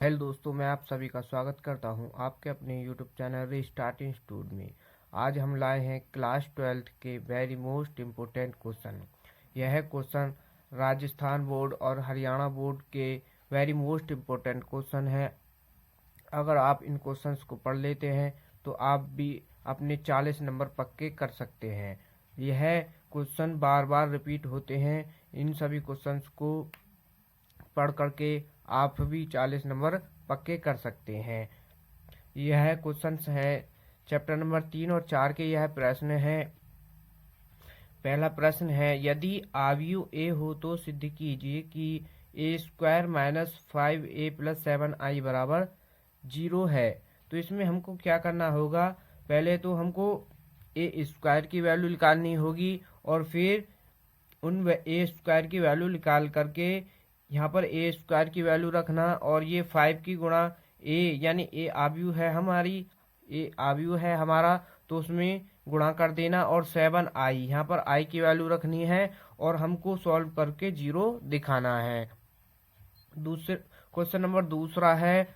Hello दोस्तों, मैं आप सभी का स्वागत करता हूं आपके अपने यूट्यूब चैनल रीस्टार्टिंग स्टूड में। आज हम लाए हैं क्लास 12th के वेरी मोस्ट इम्पोर्टेंट क्वेश्चन। यह क्वेश्चन राजस्थान बोर्ड और हरियाणा बोर्ड के वेरी मोस्ट इम्पोर्टेंट क्वेश्चन है। अगर आप इन क्वेश्चंस को पढ़ लेते हैं तो आप भी अपने 40 नंबर पक्के कर सकते हैं। यह क्वेश्चन बार बार रिपीट होते हैं। इन सभी क्वेश्चंस को पढ़ करके आप भी 40 नंबर पक्के कर सकते हैं। यह क्वेश्चन है चैप्टर नंबर 3 और 4 के। यह प्रश्न है। पहला प्रश्न है, यदि आव्यूह ए हो तो सिद्ध कीजिए कि ए square minus 5a plus 7i बराबर 0 है। तो इसमें हमको क्या करना होगा? पहले तो हमको ए स्क्वायर की वैल्यू निकालनी होगी और फिर उन ए स्क्वायर की वैल्यू निकाल करके यहाँ पर ए स्क्वायर की वैल्यू रखना और ये 5 की गुणा ए, यानी ए आव्यूह है हमारा, तो उसमें गुणा कर देना और 7i, यहाँ पर आई की वैल्यू रखनी है और हमको सॉल्व करके 0 दिखाना है। दूसरे क्वेश्चन नंबर दूसरा है,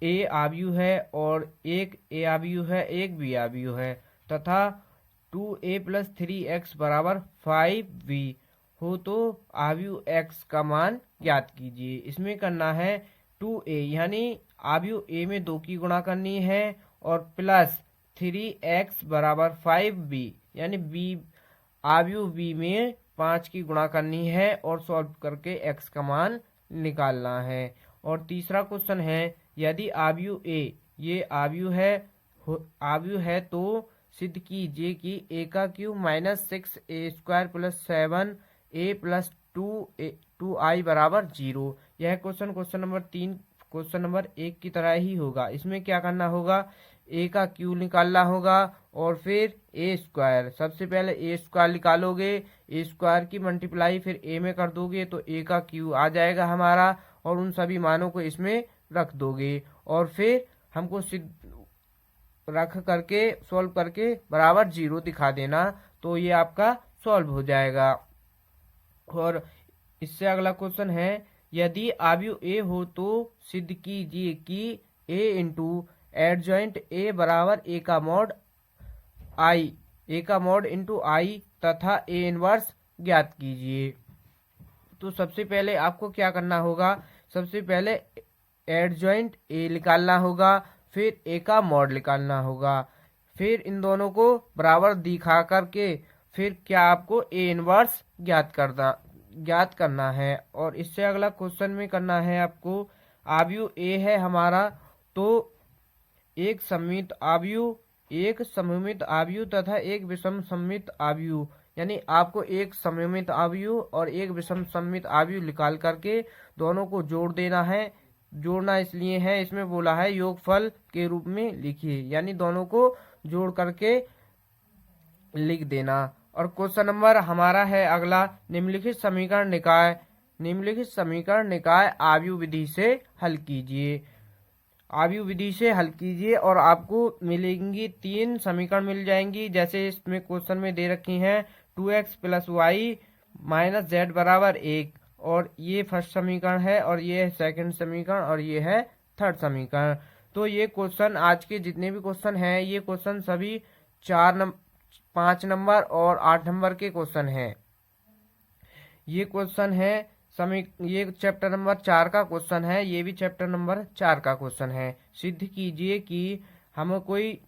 ए आव्यूह है और एक ए आव्यूह है, एक बी आव्यूह है तथा 2a प्लस 3x बराबर 5b हो तो आव्यूह x का मान ज्ञात कीजिए। इसमें करना है 2a, यानी आव्यूह a में 2 की गुणा करनी है और प्लस 3x बराबर 5b, यानी b आव्यूह b में 5 की गुणा करनी है और सॉल्व करके x का मान निकालना है। और तीसरा क्वेश्चन है, यदि आव्यूह a ये आव्यूह है तो सिद्ध कीजिए कि a का cube minus 6a square plus 7a plus 2i बराबर 0। यह क्वेश्चन नंबर 3 क्वेश्चन नंबर 1 की तरह ही होगा। इसमें क्या करना होगा? a का क्यूब निकालना होगा और फिर a स्क्वायर, सबसे पहले a स्क्वायर निकालोगे, a स्क्वायर की मल्टीप्लाई फिर a में कर दोगे तो a का क्यूब आ जाएगा हमारा और उन सभी मानों को इसमें रख दोगे और फिर हमको रख करके सॉल्व करके बराबर 0 दिखा देना, तो ये आपका सॉल्व हो जाएगा। और इससे अगला क्वेश्चन है, यदि आव्यूह ए हो तो सिद्ध कीजिए कि a इंटू एडजॉइंट a बराबर a का मॉड इंटू आई तथा a इनवर्स ज्ञात कीजिए। तो सबसे पहले आपको क्या करना होगा? सबसे पहले एडजॉइंट a निकालना होगा, फिर a का मॉड निकालना होगा, फिर इन दोनों को बराबर दिखा करके फिर क्या आपको a इनवर्स ज्ञात करना है। और इससे अगला क्वेश्चन में करना है आपको, आव्यूह a है हमारा तो एक सममित आव्यूह तथा एक विषम सममित आव्यूह, यानी आपको एक सममित आव्यूह और एक विषम सममित आव्यूह निकाल करके दोनों को जोड़ देना है। जोड़ना इसलिए है, इसमें बोला है योगफल के रूप में लिखिए, यानी दोनों को जोड़ करके लिख देना। और क्वेश्चन नंबर हमारा है अगला, निम्नलिखित समीकरण निकाय आव्यूह विधि से हल कीजिए। और आपको मिलेंगी 3 समीकरण मिल जाएंगी, जैसे इसमें क्वेश्चन में दे रखी हैं 2x plus Y minus Z बराबर 1, और ये फर्स्ट समीकरण है और ये है सेकंड समीकरण और ये है थर्ड समीकरण। तो ये क्वेश्चन आज के जितने भी क्वेश्चन हैं ये क्वेश्चन सभी 5 नंबर और 8 नंबर के क्वेश्चन हैं। ये क्वेश्चन है ये चैप्टर नंबर 4 का क्वेश्चन है, ये भी चैप्टर नंबर 4 का क्वेश्चन है। सिद्ध कीजिए कि हमें कोई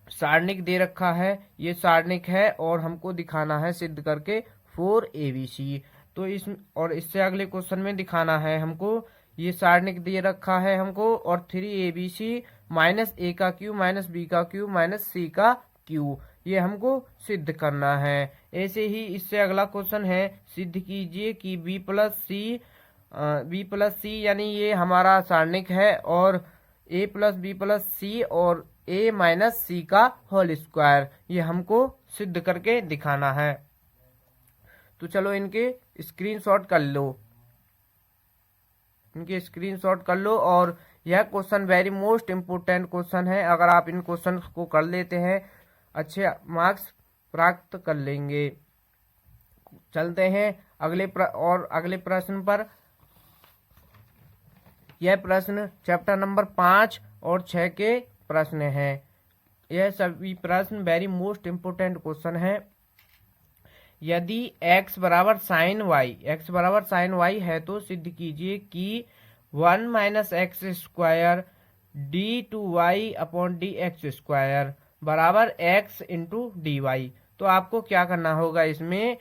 सारणिक दे रखा है, ये सारणिक है और हमको दिखाना है सिद्ध करके 4abc। तो इससे अगले क्वेश्चन में दिखाना है हमको, ये सारणिक दे रखा है हमको और 3abc माइनस a का क्यूब माइनस b का क्यूब माइनस c का क्यूब, ये हमको सिद्ध करना है। ऐसे ही इससे अगला क्वेश्चन है, सिद्ध कीजिए कि b प्लस c यानी ये हमारा सारणिक है और a plus b plus c और a माइनस c का होल स्क्वायर, ये हमको सिद्ध करके दिखाना है। तो चलो इनके स्क्रीनशॉट कर लो और यह question very most important question है। अगर आप इन क्वेश्चन को कर लेते हैं अच्छे मार्क्स प्राप्त कर लेंगे। चलते हैं अगले प्रश्न पर। यह प्रश्न चैप्टर नंबर 5 और 6 के प्रश्न हैं। यह सभी प्रश्न वेरी मोस्ट इम्पोर्टेंट क्वेश्चन है। यदि x बराबर साइन वाई है तो सिद्ध कीजिए कि 1 minus x square d2y upon dx² बराबर x इंटू डी वाई। तो आपको क्या करना होगा, इसमें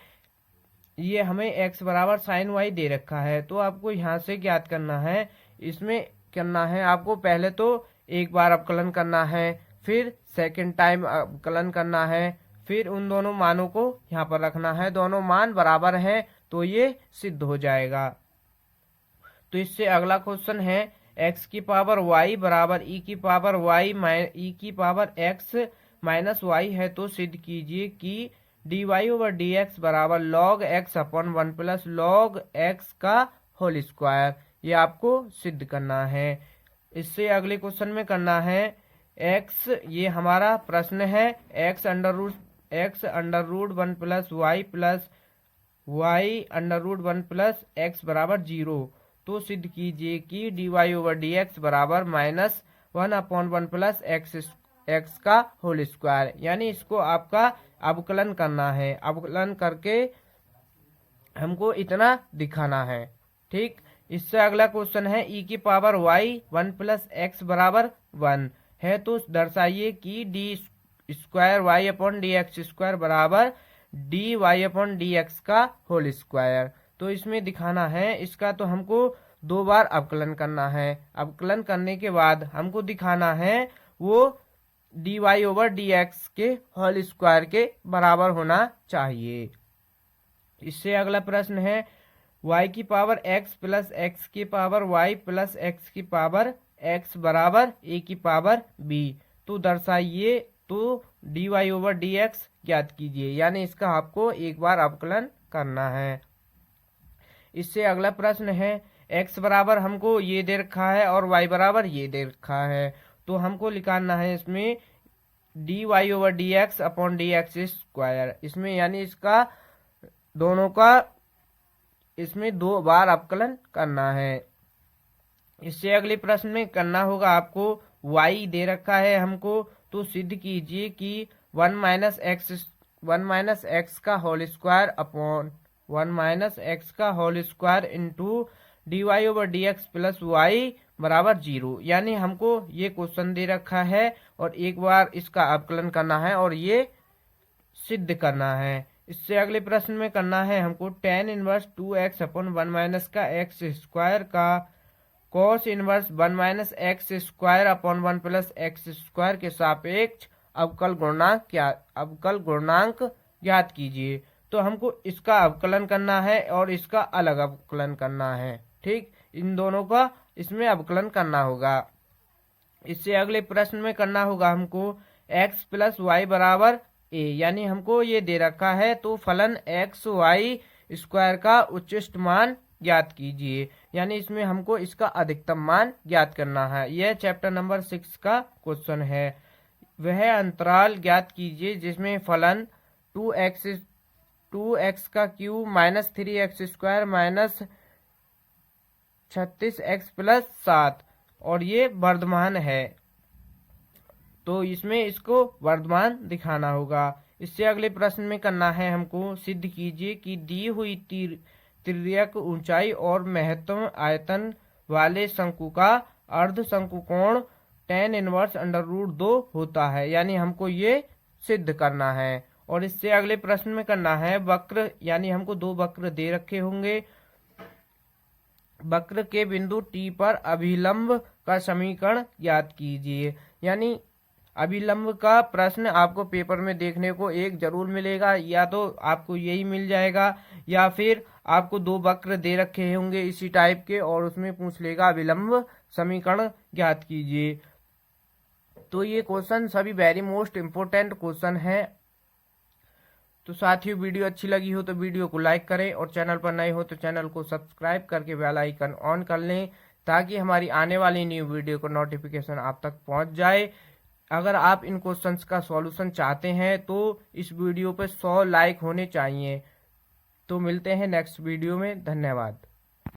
ये हमें x बराबर साइन वाई दे रखा है, तो आपको यहाँ से ज्ञात करना है। इसमें करना है आपको पहले तो एक बार अवकलन करना है, फिर सेकंड टाइम अवकलन करना है, फिर उन दोनों मानों को यहाँ पर रखना है। दोनों मान बराबर हैं तो ये सिद्ध हो जाएगा। तो इससे अगला क्वेश्चन है x की पावर y बराबर e की पावर x माइनस वाई है तो सिद्ध कीजिए कि dy ओवर dx बराबर log x upon 1 plus log x का होल स्क्वायर। ये आपको सिद्ध करना है। इससे अगले क्वेश्चन में करना है x, ये हमारा प्रश्न है, x under root 1 plus y under root 1 plus x बराबर 0। तो सिद्ध कीजिए कि dy ओवर dx बराबर माइनस 1 अपॉन 1 प्लस x का होल स्क्वायर। यानी इसको आपका अवकलन करना है। अवकलन करके हमको इतना दिखाना है। ठीक, इससे अगला क्वेश्चन है e की पावर y 1 प्लस x बराबर 1 है तो दर्शाइए कि D square Y upon D x square बराबर D Y upon D X का होल स्क्वायर। तो इसमें दिखाना है, इसका तो हमको 2 बार अवकलन करना है। अवकलन करने के बाद हमको दिखाना है वो d Y over D x के होल स्क्वायर के बराबर होना चाहिए। इससे अगला प्रश्न है y की पावर x प्लस x की पावर y प्लस x की पावर x बराबर a की पावर b। तो दर्शाइए, तो d Y over D x ज्ञात कीजिए। यानी इसका आपको एक बार अवकलन करना है। इससे अगला प्रश्न है x बराबर हमको ये दे रखा है और y बराबर ये दे रखा है, तो हमको निकालना है इसमें d Y over D x upon D x square. इसमें यानी इसका दोनों का इसमें 2 बार अवकलन करना है। इससे अगले प्रश्न में करना होगा आपको y दे रखा है हमको, तो सिद्ध कीजिए कि 1 माइनस एक्स का whole square upon 1 minus X का whole square into D Y over D X plus Y बराबर 0। यानी हमको ये क्वेश्चन दे रखा है और एक बार इसका अवकलन करना है और ये सिद्ध करना है। इससे अगले प्रश्न में करना है हमको tan inverse 2x upon 1 minus का x स्क्वायर का cos inverse 1 minus x square upon 1 plus x square के सापेक्ष अवकल गुणांक ज्ञात कीजिए। तो हमको इसका अवकलन करना है और इसका अलग अवकलन करना है। ठीक, इन दोनों का इसमें अवकलन करना होगा। इससे अगले प्रश्न में करना होगा हमको x प्लस वाई बराबर a। यानी हमको ये दे रखा है, तो फलन x वाई स्क्वायर का उच्चिष्ट मान ज्ञात कीजिए। यानी इसमें हमको इसका अधिकतम मान ज्ञात करना है। यह चैप्टर नंबर 6 का क्वेश्चन है। वह अंतराल ज्ञात कीजिए जिसमें फलन 2x का cube minus 3x square minus 36x plus 7 और ये वर्धमान है, तो इसमें इसको वर्धमान दिखाना होगा। इससे अगले प्रश्न में करना है हमको सिद्ध कीजिए कि दी हुई तिर्यक ऊंचाई और महत्तम आयतन वाले शंकु का अर्ध शंकुकोण tan इनवर्स अंडर रूट 2 होता है। यानी हमको ये सिद्ध करना है। और इससे अगले प्रश्न में करना है वक्र, यानी हमको 2 वक्र दे रखे होंगे। वक्र के बिंदु T पर अभिलंब का समीकरण ज्ञात कीजिए। यानी अभिलंब का प्रश्न आपको पेपर में देखने को एक जरूर मिलेगा, या तो आपको यही मिल जाएगा या फिर आपको 2 वक्र दे रखे होंगे इसी टाइप के और उसमें पूछ लेगा अभिलंब समीकरण ज्ञात कीजिए। तो ये क्वेश्चन सभी वेरी मोस्ट इम्पोर्टेंट क्वेश्चन है। तो साथियों, वीडियो अच्छी लगी हो तो वीडियो को लाइक करें और चैनल पर नए हो तो चैनल को सब्सक्राइब करके बेल आइकन ऑन कर लें ताकि हमारी आने वाली न्यू वीडियो का नोटिफिकेशन आप तक पहुंच जाए। अगर आप इन क्वेश्चंस का सॉल्यूशन चाहते हैं तो इस वीडियो पे 100 लाइक होने चाहिए। तो मिलते हैं नेक्स्ट वीडियो में। धन्यवाद।